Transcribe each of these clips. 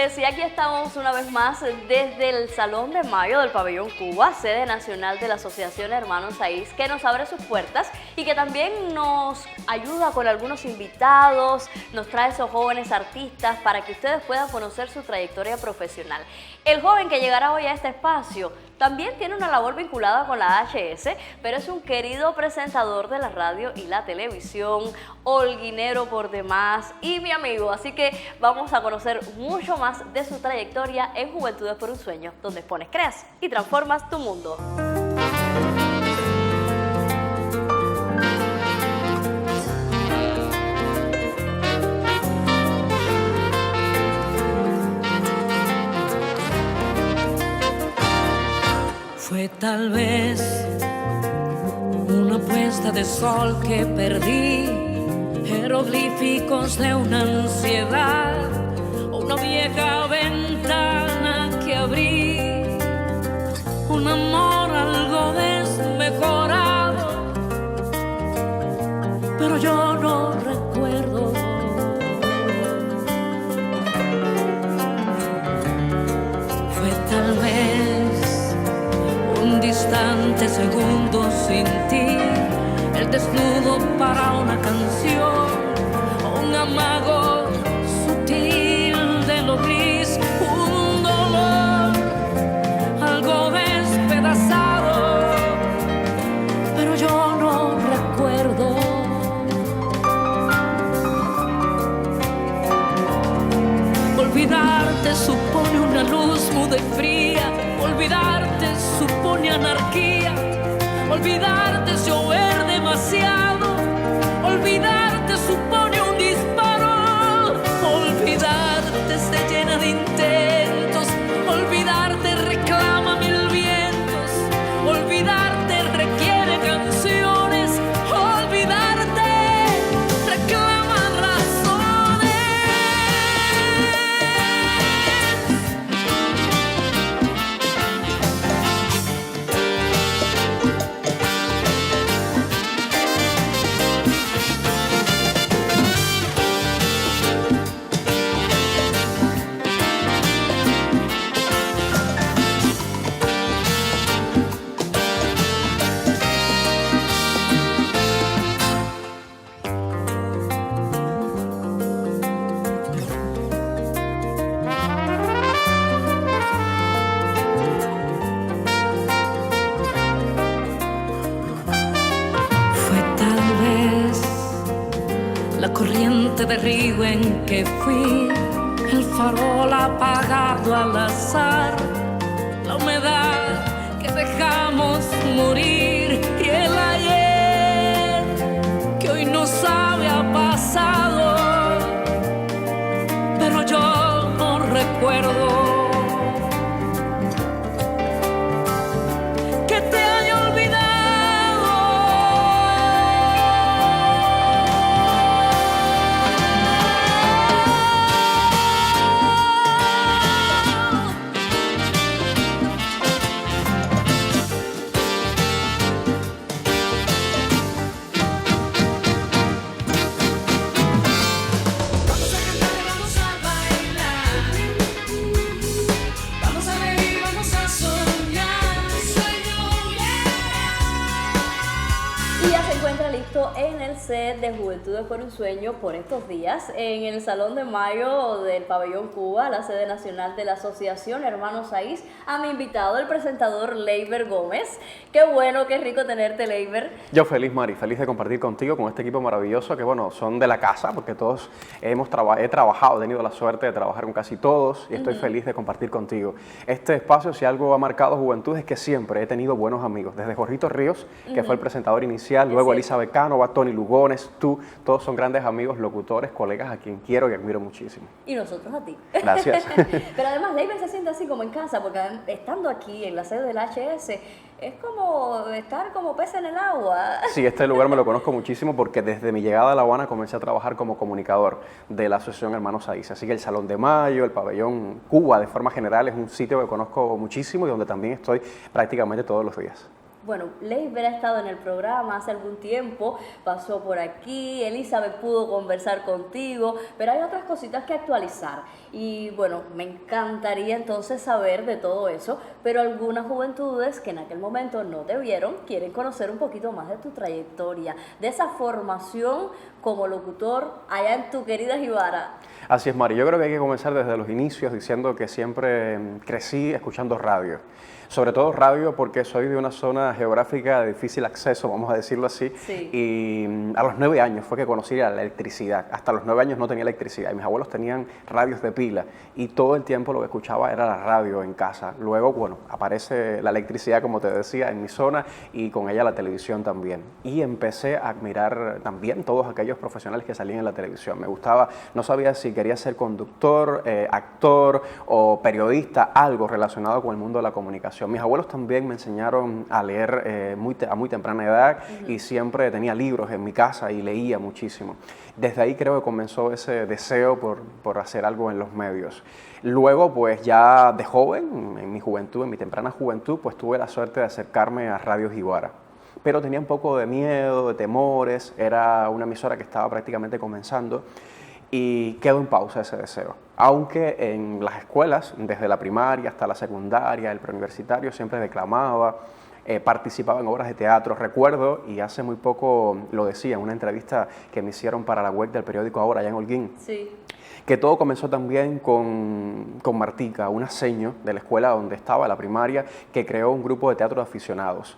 pues y aquí estamos una vez más desde el Salón de Mayo del Pabellón Cuba, sede nacional de la Asociación Hermanos Saiz, que nos abre sus puertas y que también nos ayuda con algunos invitados, nos trae esos jóvenes artistas para que ustedes puedan conocer su trayectoria profesional. El joven que llegará hoy a este espacio también tiene una labor vinculada con la HS, pero es un querido presentador de la radio y la televisión, holguinero por demás y mi amigo, así que vamos a conocer mucho más de su trayectoria en Juventudes por un Sueño, donde expones, creas y transformas tu mundo. Fue tal vez una puesta de sol que perdí, jeroglíficos de una ansiedad, una vieja ventana que abrí, un amor algo desmejorado, pero yo no recuerdo. Fue tal vez un distante segundo sin ti, el desnudo para una canción, un amago sutil de lo gris, un dolor algo despedazado, pero yo no recuerdo. Olvidarte supone una luz muda y fría, olvidarte supone anarquía, olvidarte es llover demasiado, olvidarte supone un disparo, olvidarte se llena de intentos, olvidarte reclama mil vientos, olvidarte requiere canciones, olvidarte reclama razones. La corriente de río en que fui, el farol apagado al azar, la humedad que dejamos morir y el ayer que hoy no sabe a pasado, pero yo no recuerdo que te haya olvidado. En el set de Juventudes por un Sueño por estos días, en el Salón de Mayo del Pabellón Cuba, la sede nacional de la Asociación Hermanos Saiz, a mi invitado, el presentador Leiber Gómez. Qué bueno, qué rico tenerte, Leiber. Yo feliz, Mari, feliz de compartir contigo, con este equipo maravilloso que, bueno, son de la casa, porque todos he trabajado, he tenido la suerte de trabajar con casi todos y estoy feliz de compartir contigo. Este espacio, si algo ha marcado Juventud, es que siempre he tenido buenos amigos, desde Jorgito Ríos, que fue el presentador inicial, luego Elizabeth Cánova, Tony Lugones, tú, todos son grandes amigos, locutores, colegas a quien quiero y admiro muchísimo. Y nosotros a ti. Gracias. Pero además Leiber se siente así como en casa, porque estando aquí en la sede del HS, es como estar como pez en el agua. Sí, este lugar me lo conozco muchísimo porque desde mi llegada a La Habana comencé a trabajar como comunicador de la Asociación Hermanos Saiz. Así que el Salón de Mayo, el Pabellón Cuba, de forma general, es un sitio que conozco muchísimo y donde también estoy prácticamente todos los días. bueno, Leiber ha estado en el programa hace algún tiempo, pasó por aquí, Elizabeth pudo conversar contigo, pero hay otras cositas que actualizar. Y bueno, me encantaría entonces saber de todo eso, pero algunas juventudes que en aquel momento no te vieron quieren conocer un poquito más de tu trayectoria, de esa formación como locutor allá en tu querida Jibara. Así es, Mari. Yo creo que hay que comenzar desde los inicios diciendo que siempre crecí escuchando radio. Sobre todo radio porque soy de una zona geográfica de difícil acceso, vamos a decirlo así. Sí. Y a los 9 años fue que conocí la electricidad. Hasta los 9 años no tenía electricidad y mis abuelos tenían radios de pila y todo el tiempo lo que escuchaba era la radio en casa. Luego, bueno, aparece la electricidad, como te decía, en mi zona y con ella la televisión también. Y empecé a admirar también todos aquellos profesionales que salían en la televisión. Me gustaba, no sabía si quería ser conductor, actor o periodista, algo relacionado con el mundo de la comunicación. Mis abuelos también me enseñaron a leer a muy temprana edad y siempre tenía libros en mi casa y leía muchísimo. Desde ahí creo que comenzó ese deseo por hacer algo en los medios. Luego, pues ya de joven, en mi juventud, en mi temprana juventud, pues tuve la suerte de acercarme a Radio Jibara. Pero tenía un poco de miedo, de temores, era una emisora que estaba prácticamente comenzando y quedó en pausa ese deseo. Aunque en las escuelas, desde la primaria hasta la secundaria, el preuniversitario, siempre declamaba, participaba en obras de teatro. Recuerdo, y hace muy poco lo decía en una entrevista que me hicieron para la web del periódico Ahora, allá en Holguín, Sí. que todo comenzó también con Martica, una seño de la escuela donde estaba, la primaria, que creó un grupo de teatro de aficionados.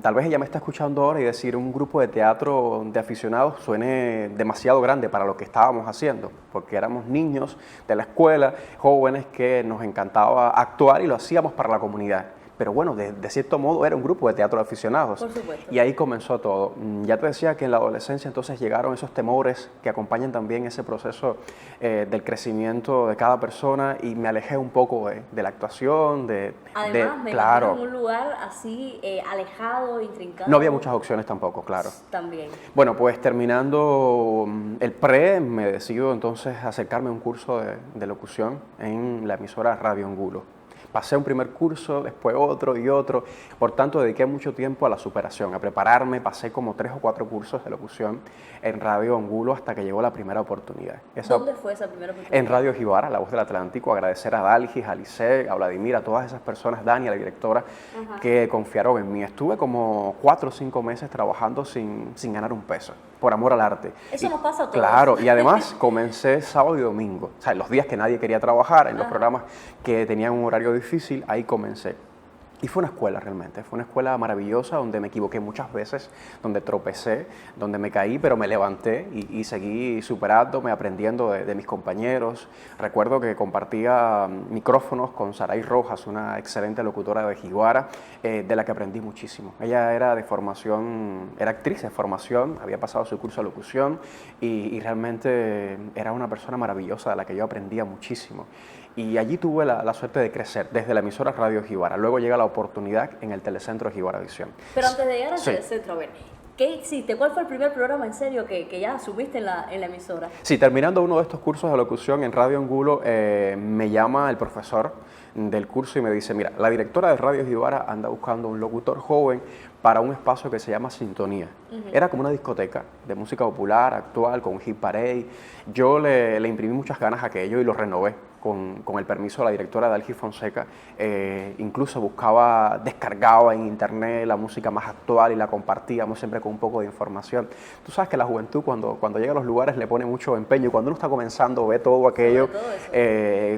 Tal vez ella me está escuchando ahora y decir un grupo de teatro de aficionados suene demasiado grande para lo que estábamos haciendo, porque éramos niños de la escuela, jóvenes que nos encantaba actuar y lo hacíamos para la comunidad. Pero bueno, de cierto modo era un grupo de teatro de aficionados. Por supuesto. Y ahí comenzó todo. Ya te decía que en la adolescencia entonces llegaron esos temores que acompañan también ese proceso del crecimiento de cada persona y me alejé un poco de la actuación, Además, me claro. imagino en un lugar así alejado, intrincado. No había muchas opciones tampoco, claro. También. Bueno, pues terminando el pre, me decido entonces acercarme a un curso de locución en la emisora Radio Angulo. Pasé un primer curso, después otro y otro, por tanto dediqué mucho tiempo a la superación, a prepararme, pasé como 3 o 4 cursos de locución en Radio Angulo hasta que llegó la primera oportunidad. ¿Dónde fue esa primera oportunidad? En Radio Jibara, La Voz del Atlántico, agradecer a Dalgis, a Lice, a Vladimir, a todas esas personas, Dani, a la directora, que confiaron en mí. Estuve como 4 o 5 meses trabajando sin ganar un peso, por amor al arte. Eso nos pasa a todos. Claro, y además comencé sábado y domingo, o sea, en los días que nadie quería trabajar, en los programas que tenían un horario difícil, ahí comencé. Y fue una escuela realmente, fue una escuela maravillosa donde me equivoqué muchas veces, donde tropecé, donde me caí, pero me levanté y seguí superándome, aprendiendo de mis compañeros. Recuerdo que compartía micrófonos con Saray Rojas, una excelente locutora de Jibara, de la que aprendí muchísimo. Ella era de formación, era actriz de formación, había pasado su curso de locución y realmente era una persona maravillosa de la que yo aprendía muchísimo. Y allí tuve la suerte de crecer desde la emisora Radio Jibara. Luego llega la oportunidad en el Telecentro Jibara Visión. Pero antes de llegar al Sí. Telecentro, a ver, ¿qué hiciste? ¿Cuál fue el primer programa en serio que ya subiste en la emisora? Sí, terminando uno de estos cursos de locución en Radio Angulo, me llama el profesor del curso y me dice, mira, la directora de Radio Jibara anda buscando un locutor joven para un espacio que se llama Sintonía. Era como una discoteca de música popular, actual, con hit parade. Yo le imprimí muchas ganas a aquello y lo renové con el permiso de la directora Dalgis Fonseca. Incluso descargaba en internet la música más actual y la compartíamos siempre con un poco de información. Tú sabes que la juventud cuando llega a los lugares le pone mucho empeño y cuando uno está comenzando ve todo aquello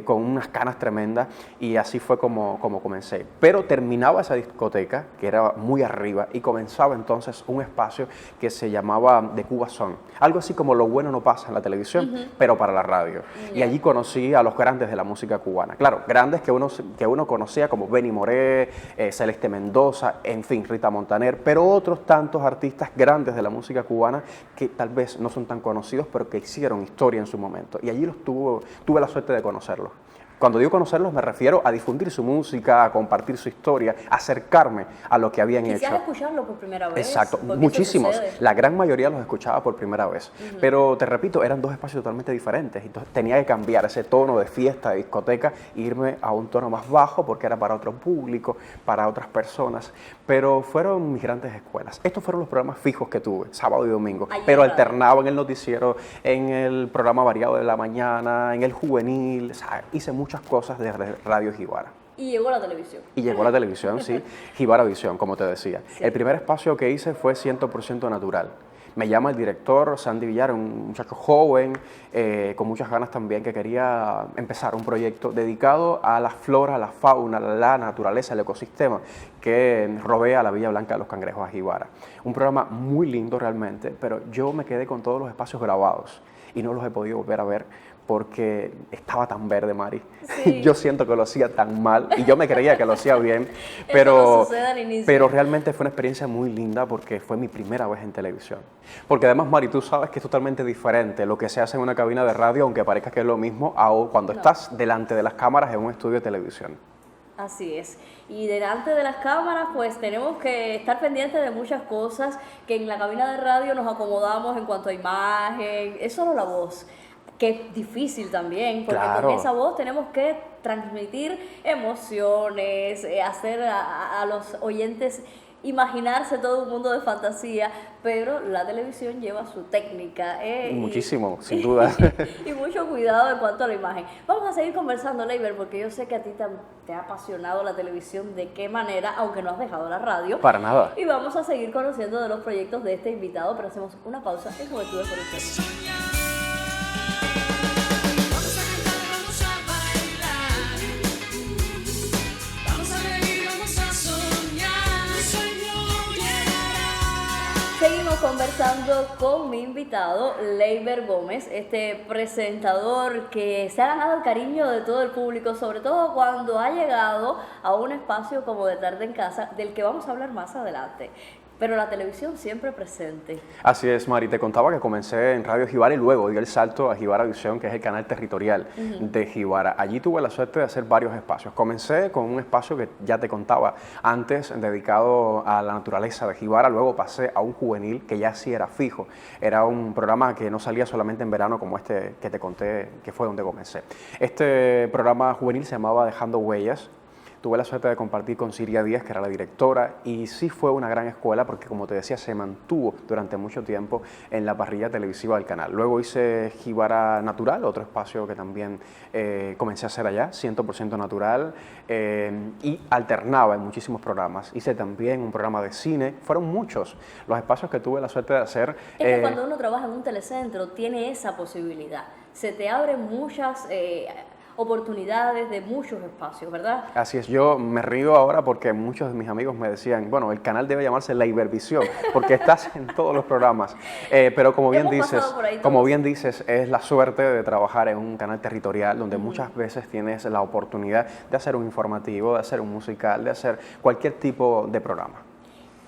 con unas ganas tremendas y así fue como comencé. Pero terminaba esa discoteca, que era muy arriba, y comenzaba entonces un espacio que se llamaba De Cuba Son. Algo así como Lo Bueno No Pasa en la televisión, pero para la radio. Y allí conocí a los grandes de la música cubana. Claro, grandes que uno conocía como Benny Moré, Celeste Mendoza, en fin, Rita Montaner, pero otros tantos artistas grandes de la música cubana que tal vez no son tan conocidos, pero que hicieron historia en su momento. Y allí tuve la suerte de conocerlos. Cuando digo conocerlos me refiero a difundir su música, a compartir su historia, a acercarme a lo que habían hecho. Quisiera escucharlo por primera vez. Exacto, porque muchísimos. eso sucede. La gran mayoría los escuchaba por primera vez. Pero te repito, eran dos espacios totalmente diferentes. Entonces tenía que cambiar ese tono de fiesta, de discoteca, e irme a un tono más bajo porque era para otro público, para otras personas. Pero fueron mis grandes escuelas. Estos fueron los programas fijos que tuve, sábado y domingo. Allí Pero en radio. alternaba en el noticiero, en el programa variado de la mañana, en el juvenil. O sea, hice muchas cosas de Radio Jibara. Y llegó la televisión. Y llegó la televisión, sí, Jibara Visión, como te decía. Sí. El primer espacio que hice fue 100% natural. Me llama el director Sandy Villar, un muchacho joven, con muchas ganas también, que quería empezar un proyecto dedicado a la flora, la fauna, la naturaleza, el ecosistema que rodea a la Villa Blanca de los Cangrejos a Jibara. Un programa muy lindo realmente, pero yo me quedé con todos los espacios grabados y no los he podido volver a ver porque estaba tan verde, Mari. Sí. Yo siento que lo hacía tan mal y yo me creía que lo hacía bien, Eso pero, no sucede al inicio. pero realmente fue una experiencia muy linda porque fue mi primera vez en televisión. Porque además, Mari, tú sabes que es totalmente diferente lo que se hace en una cabina de radio, aunque parezca que es lo mismo, a cuando estás delante de las cámaras en un estudio de televisión. Así es. Y delante de las cámaras, pues tenemos que estar pendientes de muchas cosas que en la cabina de radio nos acomodamos en cuanto a imagen, es solo la voz, que es difícil también, porque Claro. con esa voz tenemos que transmitir emociones, hacer a los oyentes imaginarse todo un mundo de fantasía, pero la televisión lleva su técnica. Muchísimo, sin duda. Y mucho cuidado en cuanto a la imagen. Vamos a seguir conversando, Leiber, porque yo sé que a ti te ha apasionado la televisión, de qué manera, aunque no has dejado la radio. Para nada. Y vamos a seguir conociendo de los proyectos de este invitado, pero hacemos una pausa en Juventud de Corazón. Vamos a cantar, vamos a bailar, vamos a reír, vamos a soñar, un sueño llegará. Seguimos conversando con mi invitado, Leiber Gómez, este presentador que se ha ganado el cariño de todo el público, sobre todo cuando ha llegado a un espacio como De Tarde en Casa, del que vamos a hablar más adelante. Pero la televisión siempre presente. Así es, Mari. Te contaba que comencé en Radio Jibara y luego di el salto a Jibara Visión, que es el canal territorial de Jibara. Allí tuve la suerte de hacer varios espacios. Comencé con un espacio que ya te contaba antes, dedicado a la naturaleza de Jibara. Luego pasé a un juvenil que ya sí era fijo. Era un programa que no salía solamente en verano, como este que te conté, que fue donde comencé. Este programa juvenil se llamaba Dejando Huellas. Tuve la suerte de compartir con Siria Díaz, que era la directora, y sí fue una gran escuela porque, como te decía, se mantuvo durante mucho tiempo en la parrilla televisiva del canal. Luego hice Jibara Natural, otro espacio que también comencé a hacer allá, 100% natural, y alternaba en muchísimos programas. Hice también un programa de cine, fueron muchos los espacios que tuve la suerte de hacer. Es que cuando uno trabaja en un telecentro tiene esa posibilidad. Se te abren muchas oportunidades de muchos espacios, ¿verdad? Así es, yo me río ahora porque muchos de mis amigos me decían, bueno, el canal debe llamarse Leibervisión, porque estás en todos los programas. Pero como bien Hemos pasado dices, por ahí como todos. bien dices, es la suerte de trabajar en un canal territorial donde muchas veces tienes la oportunidad de hacer un informativo, de hacer un musical, de hacer cualquier tipo de programa.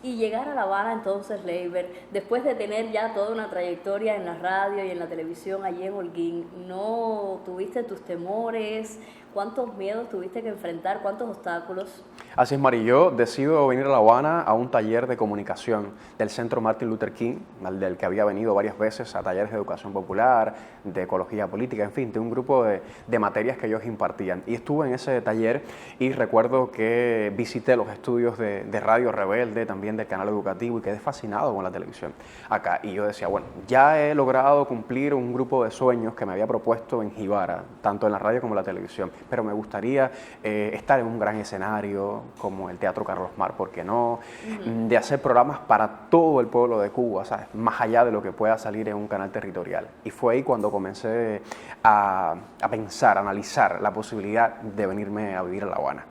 Y llegar a La Habana entonces, Leiber, después de tener ya toda una trayectoria en la radio y en la televisión allí en Holguín, ¿no tuviste tus temores? ¿Cuántos miedos tuviste que enfrentar? ¿Cuántos obstáculos? Así es, Mari, yo decido venir a La Habana a un taller de comunicación del Centro Martin Luther King, del que había venido varias veces a talleres de educación popular, de ecología política, en fin, de un grupo de materias que ellos impartían. Y estuve en ese taller y recuerdo que visité los estudios de Radio Rebelde, también del canal educativo, y quedé fascinado con la televisión acá. Y yo decía, bueno, ya he logrado cumplir un grupo de sueños que me había propuesto en Jibara, tanto en la radio como en la televisión, pero me gustaría estar en un gran escenario como el Teatro Carlos Mar, ¿por qué no? De hacer programas para todo el pueblo de Cuba, ¿sabes? Más allá de lo que pueda salir en un canal territorial. Y fue ahí cuando comencé a pensar, a analizar la posibilidad de venirme a vivir a La Habana.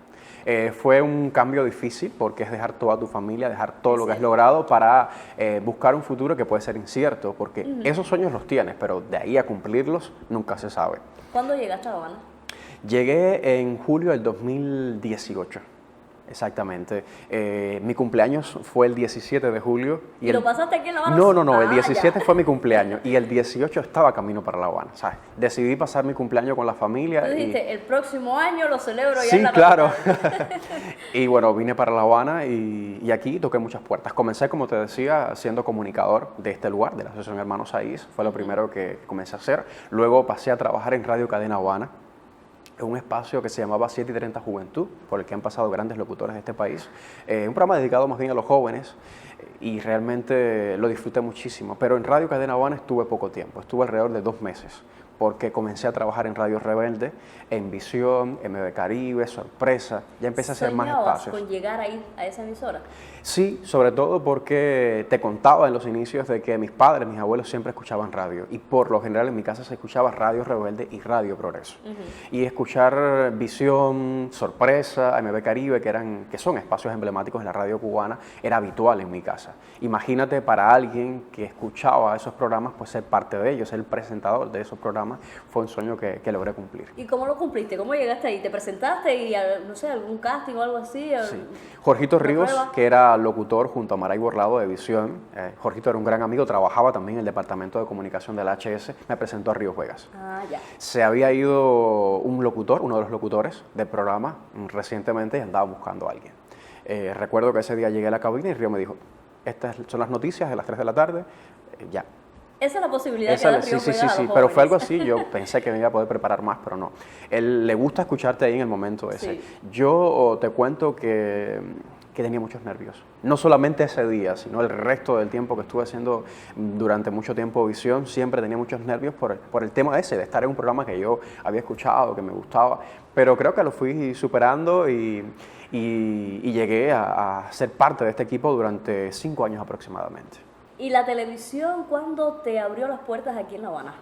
Fue un cambio difícil porque es dejar toda tu familia, dejar todo lo que has logrado para buscar un futuro que puede ser incierto, porque esos sueños los tienes, pero de ahí a cumplirlos nunca se sabe. ¿Cuándo llegaste a La Habana? Llegué en julio del 2018. exactamente. Mi cumpleaños fue el 17 de julio. ¿Y lo pasaste aquí en La Habana? No, el Ah, 17 ya. fue mi cumpleaños y el 18 estaba camino para La Habana, ¿sabes? Decidí pasar mi cumpleaños con la familia. Tú y dijiste, el próximo año lo celebro ya sí, en la claro. capital. Y bueno, vine para La Habana y aquí toqué muchas puertas. Comencé, como te decía, siendo comunicador de este lugar, de la Asociación Hermanos Saiz. Fue lo primero que comencé a hacer. Luego pasé a trabajar en Radio Cadena Habana, en un espacio que se llamaba 7 y 30 Juventud, por el que han pasado grandes locutores de este país. Un programa dedicado más bien a los jóvenes y realmente lo disfruté muchísimo. Pero en Radio Cadena Habana estuve poco tiempo, estuve alrededor de 2 meses, porque comencé a trabajar en Radio Rebelde, en Visión, MB Caribe, Sorpresa, ya empecé a hacer más ¿Soñabas espacios. con llegar ahí a esa emisora? Sí, sobre todo porque te contaba en los inicios de que mis padres, mis abuelos siempre escuchaban radio y por lo general en mi casa se escuchaba Radio Rebelde y Radio Progreso. Y escuchar Visión, Sorpresa, MB Caribe, que son espacios emblemáticos en la radio cubana, era habitual en mi casa. Imagínate para alguien que escuchaba esos programas, pues ser parte de ellos, ser el presentador de esos programas, fue un sueño que logré cumplir. ¿Y cómo lo cumpliste? ¿Cómo llegaste ahí? ¿Te presentaste y, no sé, algún casting o algo así? Sí. Jorgito ¿Una Ríos, prueba? que era locutor junto a Maray Borlado de Visión. Jorgito era un gran amigo, trabajaba también en el departamento de comunicación del HS, me presentó a Ríos Vegas. Ah, ya. Se había ido un locutor, uno de los locutores del programa, recientemente y andaba buscando a alguien. Recuerdo que ese día llegué a la cabina y Río me dijo, estas son las noticias de las 3 de la tarde, ya. Esa es la posibilidad Esa, que da sí, Río sí, Vegas sí, a los sí, pero fue algo jóvenes. así, yo pensé que me iba a poder preparar más, pero no. Él le gusta escucharte ahí en el momento ese. Sí. Yo te cuento que tenía muchos nervios. No solamente ese día, sino el resto del tiempo que estuve haciendo durante mucho tiempo Visión, siempre tenía muchos nervios por el tema ese, de estar en un programa que yo había escuchado, que me gustaba, pero creo que lo fui superando y llegué a ser parte de este equipo durante 5 años aproximadamente. ¿Y la televisión cuándo te abrió las puertas aquí en La Habana?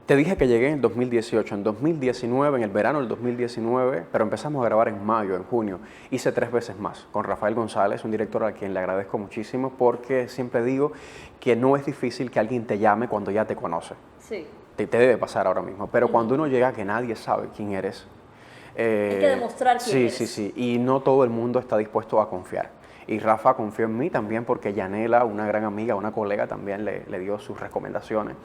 Te dije que llegué en 2018, en 2019, en el verano del 2019, pero empezamos a grabar en mayo, en junio. Hice 3 veces más con Rafael González, un director a quien le agradezco muchísimo porque siempre digo que no es difícil que alguien te llame cuando ya te conoce. Sí. Te debe pasar ahora mismo, pero cuando uno llega que nadie sabe quién eres. Hay que demostrar quién sí, eres. Sí, sí, y no todo el mundo está dispuesto a confiar. Y Rafa confió en mí también porque Yanela, una gran amiga, una colega, también le dio sus recomendaciones,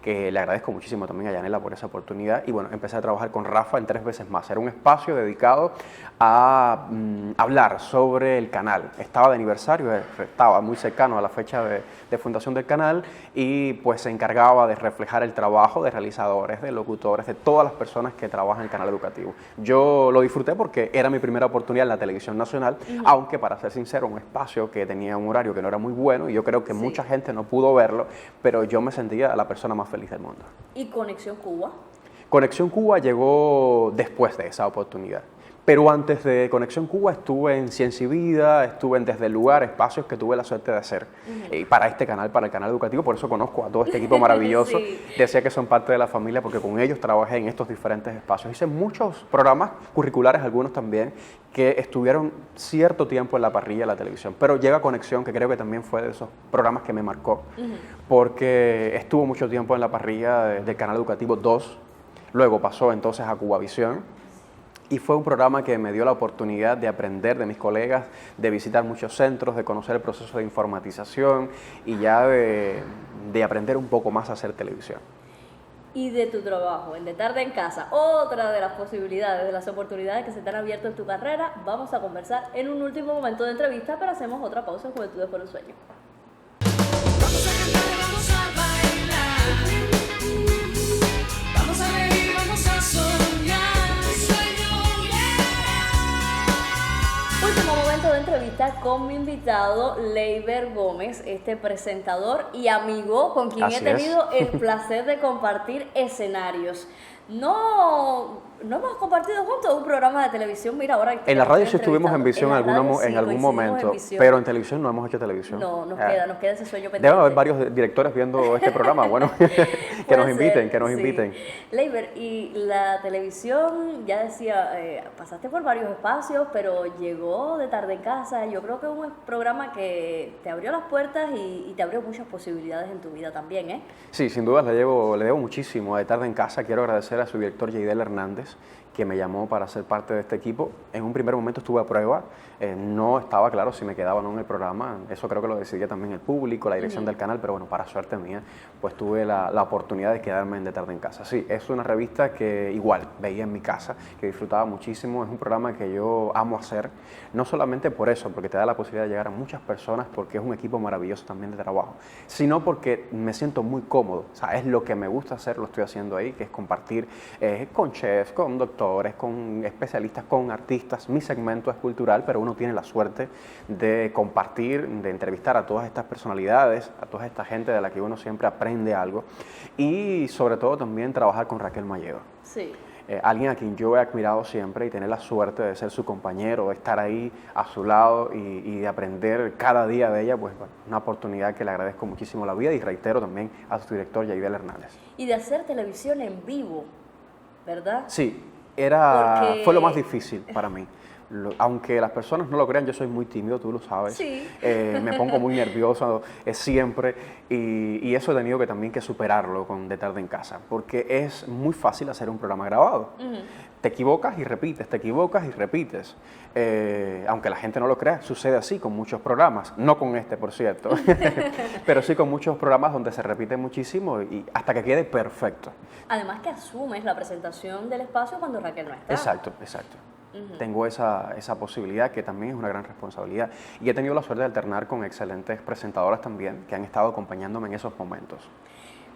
que le agradezco muchísimo también a Yanela por esa oportunidad. Y bueno, empecé a trabajar con Rafa en 3 veces más. Era un espacio dedicado a hablar sobre el canal. Estaba de aniversario, estaba muy cercano a la fecha de fundación del canal y pues se encargaba de reflejar el trabajo de realizadores, de locutores, de todas las personas que trabajan en el canal educativo. Yo lo disfruté porque era mi primera oportunidad en la televisión nacional, aunque para ser sincero, un espacio que tenía un horario que no era muy bueno y yo creo que Sí. mucha gente no pudo verlo, pero yo me sentía la persona más feliz del mundo. ¿Y Conexión Cuba? Conexión Cuba llegó después de esa oportunidad. Pero antes de Conexión Cuba estuve en Ciencia y Vida, estuve en Desde el Lugar, espacios que tuve la suerte de hacer para este canal, para el canal educativo. Por eso conozco a todo este equipo maravilloso. Sí. Decía que son parte de la familia porque con ellos trabajé en estos diferentes espacios. Hice muchos programas curriculares, algunos también, que estuvieron cierto tiempo en la parrilla de la televisión. Pero llega Conexión, que creo que también fue de esos programas que me marcó, porque estuvo mucho tiempo en la parrilla del canal educativo 2, luego pasó entonces a Cubavisión. Y fue un programa que me dio la oportunidad de aprender de mis colegas, de visitar muchos centros, de conocer el proceso de informatización y ya de aprender un poco más a hacer televisión. Y de tu trabajo, en De Tarde en Casa, otra de las posibilidades, de las oportunidades que se te han abierto en tu carrera, vamos a conversar en un último momento de entrevista, pero hacemos otra pausa en Juventudes por un Sueño. Vamos a cantar, vamos a bailar. Vamos a reír, vamos a soñar. Sueño, yeah. Último momento de entrevista con mi invitado, Leiber Gómez, este presentador y amigo con quien Así he tenido el placer de compartir escenarios. No hemos compartido juntos un programa de televisión. Mira, ahora En la radio sí estuvimos en visión visión en algún momento, pero en televisión no hemos hecho televisión. No, nos Ah. queda ese sueño pendiente. Debe haber varios directores viendo este programa, bueno, que Puede nos inviten, ser, que nos sí. inviten. Leiber, y la televisión, ya decía, pasaste por varios espacios, pero llegó De Tarde en Casa. Yo creo que es un programa que te abrió las puertas y te abrió muchas posibilidades en tu vida también, ¿eh? Sí, sin duda le debo muchísimo a De Tarde en Casa. Quiero agradecer agradecer a su director, Yeidel Hernández, que me llamó para ser parte de este equipo. En un primer momento estuve a prueba, no estaba claro si me quedaba o no en el programa, eso creo que lo decidía también el público, la dirección del canal, pero bueno, para suerte mía, pues tuve la oportunidad de quedarme en De Tarde en Casa. Sí, es una revista que igual veía en mi casa, que disfrutaba muchísimo, es un programa que yo amo hacer, no solamente por eso, porque te da la posibilidad de llegar a muchas personas, porque es un equipo maravilloso también de trabajo, sino porque me siento muy cómodo, o sea, es lo que me gusta hacer, lo estoy haciendo ahí, que es compartir con chefs, con doctores, con especialistas, con artistas. Mi segmento es cultural, pero uno tiene la suerte de compartir, de entrevistar a todas estas personalidades, a toda esta gente de la que uno siempre aprende algo y sobre todo también trabajar con Raquel Malledo. Sí. Alguien a quien yo he admirado siempre y tener la suerte de ser su compañero, de estar ahí a su lado y de aprender cada día de ella, pues bueno, una oportunidad que le agradezco muchísimo la vida y reitero también a su director, Yeidel Hernández. Y de hacer televisión en vivo, ¿verdad? Sí, Porque- fue lo más difícil para mí. Aunque las personas no lo crean, yo soy muy tímido, tú lo sabes. Sí. Me pongo muy nervioso siempre y eso he tenido que también que superarlo con De Tarde en Casa, porque es muy fácil hacer un programa grabado. Te equivocas y repites, te equivocas y repites. Aunque la gente no lo crea, sucede así con muchos programas, no con este, por cierto, pero sí con muchos programas donde se repite muchísimo y hasta que quede perfecto. Además que asumes la presentación del espacio cuando Raquel no está. Exacto, exacto. Tengo esa posibilidad que también es una gran responsabilidad y he tenido la suerte de alternar con excelentes presentadoras también que han estado acompañándome en esos momentos.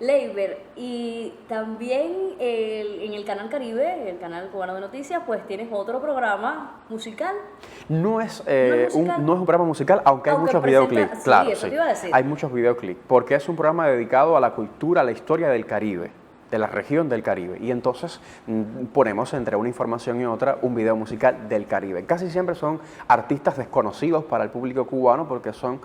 Leiber, y también en el Canal Caribe, el canal cubano de noticias, pues tienes otro programa musical. No es, musical. no es un programa musical, aunque hay Aunque muchos presenta- videoclips. sí, Claro, eso sí. te iba a decir. Hay muchos videoclips, porque es un programa dedicado a la cultura, a la historia del Caribe, de la región del Caribe. Y entonces ponemos entre una información y otra un video musical del Caribe. Casi siempre son artistas desconocidos para el público cubano porque son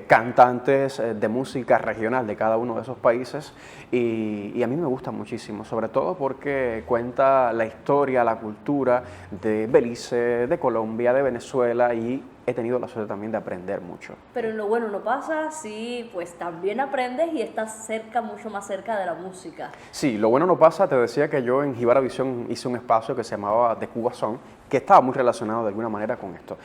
cantantes de música regional de cada uno de esos países y a mí me gusta muchísimo, sobre todo porque cuenta la historia, la cultura de Belice, de Colombia, de Venezuela y he tenido la suerte también de aprender mucho. Pero en lo bueno no pasa, sí, pues también aprendes y estás cerca, mucho más cerca de la música. Sí, lo bueno no pasa, te decía que yo en Jibara Visión hice un espacio que se llamaba De Cuba Son, que estaba muy relacionado de alguna manera con esto.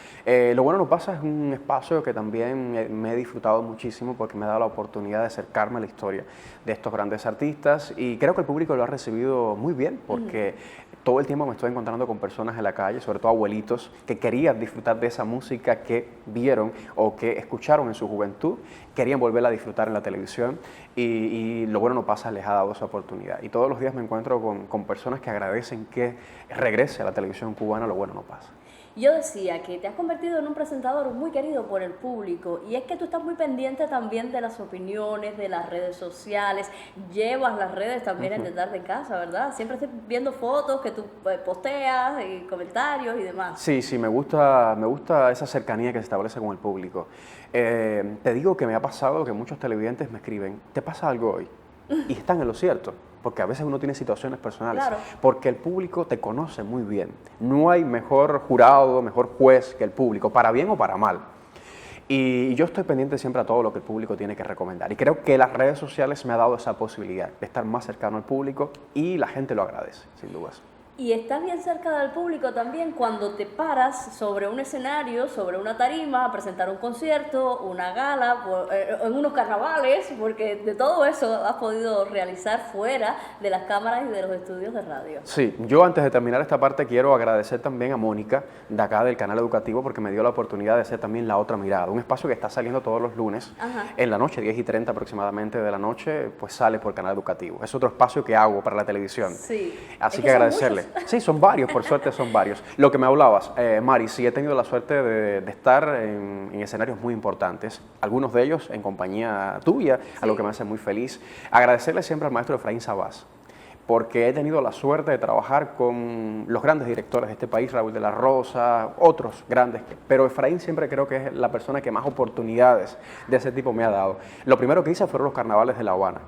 Lo bueno no pasa es un espacio que también me he disfrutado muchísimo porque me ha dado la oportunidad de acercarme a la historia de estos grandes artistas y creo que el público lo ha recibido muy bien porque todo el tiempo me estoy encontrando con personas en la calle, sobre todo abuelitos, que querían disfrutar de esa música que vieron o que escucharon en su juventud, querían volverla a disfrutar en la televisión y lo bueno no pasa, les ha dado esa oportunidad. Y todos los días me encuentro con personas que agradecen que regrese a la televisión cubana, lo bueno no pasa. Yo decía que te has convertido en un presentador muy querido por el público y es que tú estás muy pendiente también de las opiniones, de las redes sociales, llevas las redes también en De Tarde en Casa, ¿verdad? Siempre estoy viendo fotos que tú posteas y comentarios y demás. Sí, sí, me gusta esa cercanía que se establece con el público. Te digo que me ha pasado que muchos televidentes me escriben, ¿te pasa algo hoy? Y están en lo cierto, porque a veces uno tiene situaciones personales, Claro. porque el público te conoce muy bien. No hay mejor jurado, mejor juez que el público, para bien o para mal. Y yo estoy pendiente siempre a todo lo que el público tiene que recomendar. Y creo que las redes sociales me ha dado esa posibilidad de estar más cercano al público y la gente lo agradece, sin dudas. Y estás bien cerca del público también cuando te paras sobre un escenario, sobre una tarima, a presentar un concierto, una gala, en unos carnavales, porque de todo eso has podido realizar fuera de las cámaras y de los estudios de radio. Sí, yo antes de terminar esta parte quiero agradecer también a Mónica de acá del canal educativo porque me dio la oportunidad de hacer también La Otra Mirada, un espacio que está saliendo todos los lunes Ajá. en la noche, 10:30 aproximadamente de la noche, pues sale por canal educativo. Es otro espacio que hago para la televisión. Sí. Así Es que son agradecerle. muchos. Sí, son varios, por suerte son varios. Lo que me hablabas, Mari, sí he tenido la suerte de estar en escenarios muy importantes, algunos de ellos en compañía tuya, algo que me hace muy feliz. Agradecerle siempre al maestro Efraín Sabás, porque he tenido la suerte de trabajar con los grandes directores de este país, Raúl de la Rosa, otros grandes, pero Efraín siempre creo que es la persona que más oportunidades de ese tipo me ha dado. Lo primero que hice fueron los carnavales de La Habana.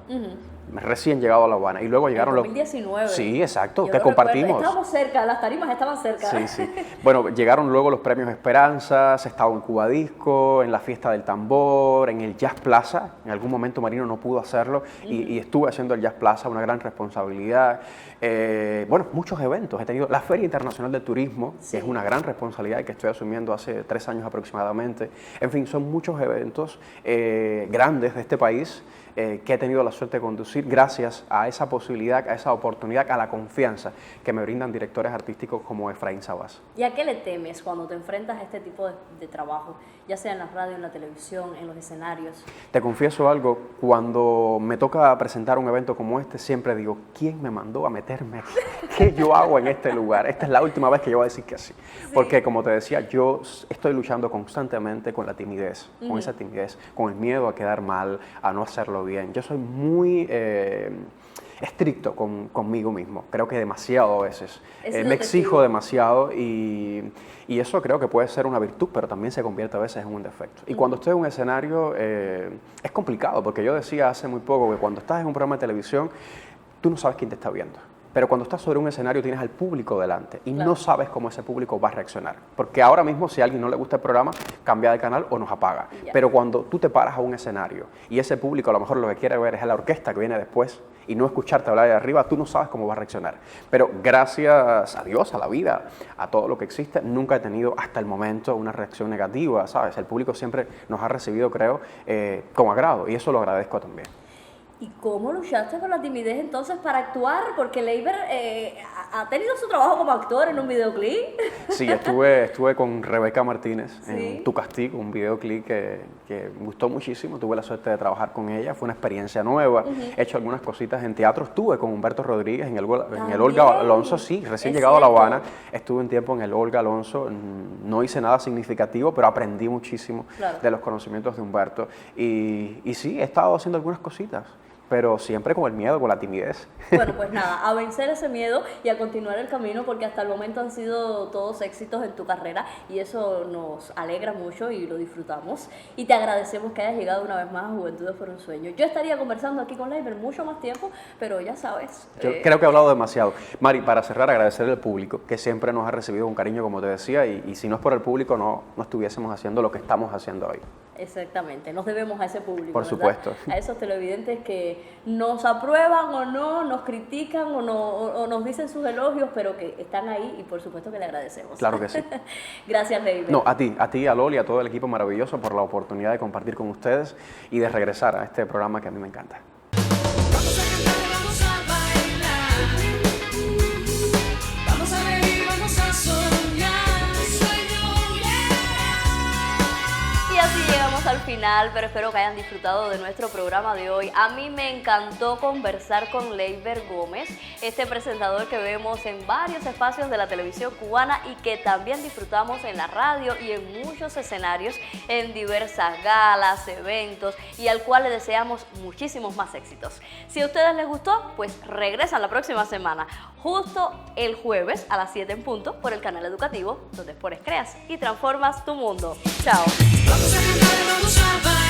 recién llegado a La Habana. Y luego llegaron En 2019. Sí, exacto, Yo que lo recuerdo, compartimos. estábamos cerca, las tarimas estaban cerca. Sí, sí. Bueno, llegaron luego los premios Esperanzas, he estado en Cuba Disco, en la Fiesta del Tambor, en el Jazz Plaza. En algún momento Marino no pudo hacerlo y estuve haciendo el Jazz Plaza, una gran responsabilidad. Bueno, muchos eventos. He tenido la Feria Internacional de Turismo, que es una gran responsabilidad que estoy asumiendo hace 3 años aproximadamente. En fin, son muchos eventos grandes de este país que he tenido la suerte de conducir gracias a esa posibilidad, a esa oportunidad, a la confianza que me brindan directores artísticos como Efraín Sabas. ¿Y a qué le temes cuando te enfrentas a este tipo de trabajo, ya sea en la radio, en la televisión, en los escenarios? Te confieso algo, cuando me toca presentar un evento como este, siempre digo, ¿quién me mandó a meterme aquí? ¿Qué yo hago en este lugar? Esta es la última vez que yo voy a decir que sí. Porque, como te decía, yo estoy luchando constantemente con la timidez, con esa timidez, con el miedo a quedar mal, a no hacerlo bien. Yo soy muy estricto conmigo mismo, creo que demasiado a veces. Me exijo demasiado y eso creo que puede ser una virtud, pero también se convierte a veces en un defecto. Y cuando estoy en un escenario es complicado, porque yo decía hace muy poco que cuando estás en un programa de televisión, tú no sabes quién te está viendo. Pero cuando estás sobre un escenario tienes al público delante y no sabes cómo ese público va a reaccionar. Porque ahora mismo si a alguien no le gusta el programa, cambia de canal o nos apaga. Pero cuando tú te paras a un escenario y ese público a lo mejor lo que quiere ver es a la orquesta que viene después y no escucharte hablar de arriba, tú no sabes cómo va a reaccionar. Pero gracias a Dios, a la vida, a todo lo que existe, nunca he tenido hasta el momento una reacción negativa, ¿sabes? El público siempre nos ha recibido, creo, con agrado y eso lo agradezco también. ¿Y cómo luchaste con la timidez entonces para actuar? Porque Leiber ha tenido su trabajo como actor en un videoclip. Sí, estuve con Rebeca Martínez en Tu Castigo, un videoclip que me gustó muchísimo. Tuve la suerte de trabajar con ella, fue una experiencia nueva. He hecho algunas cositas en teatro. Estuve con Humberto Rodríguez en el Olga Alonso, sí, recién llegado a La Habana. Estuve un tiempo en el Olga Alonso. No hice nada significativo, pero aprendí muchísimo de los conocimientos de Humberto. Y sí, he estado haciendo algunas cositas, pero siempre con el miedo, con la timidez. Bueno, pues nada, a vencer ese miedo y a continuar el camino, porque hasta el momento han sido todos éxitos en tu carrera y eso nos alegra mucho y lo disfrutamos. Y te agradecemos que hayas llegado una vez más a Juventudes por un Sueño. Yo estaría conversando aquí con Leiber mucho más tiempo, pero ya sabes. Yo creo que he hablado demasiado. Mari, para cerrar, agradecer al público que siempre nos ha recibido con cariño, como te decía, y si no es por el público, no estuviésemos haciendo lo que estamos haciendo hoy. Exactamente, nos debemos a ese público, por supuesto, ¿verdad? A esos televidentes que nos aprueban o no, nos critican o nos dicen sus elogios, pero que están ahí y por supuesto que le agradecemos. Claro que sí. Gracias, Leiber. No, a ti, a Loli, a todo el equipo maravilloso por la oportunidad de compartir con ustedes y de regresar a este programa que a mí me encanta. Vamos a cantar, vamos a bailar. Vamos a reír, vamos a soñar. Sueño Y así llegamos al final, pero espero que hayan disfrutado de nuestro programa de hoy. A mí me encantó conversar con Leiber Gómez, este presentador que vemos en varios espacios de la televisión cubana y que también disfrutamos en la radio y en muchos escenarios, en diversas galas, eventos, y al cual le deseamos muchísimos más éxitos. Si a ustedes les gustó, pues regresan la próxima semana, justo el jueves a las 7 en punto, por el canal educativo, donde expones, creas y transformas tu mundo. Chao. Vamos a cantar, vamos a bailar.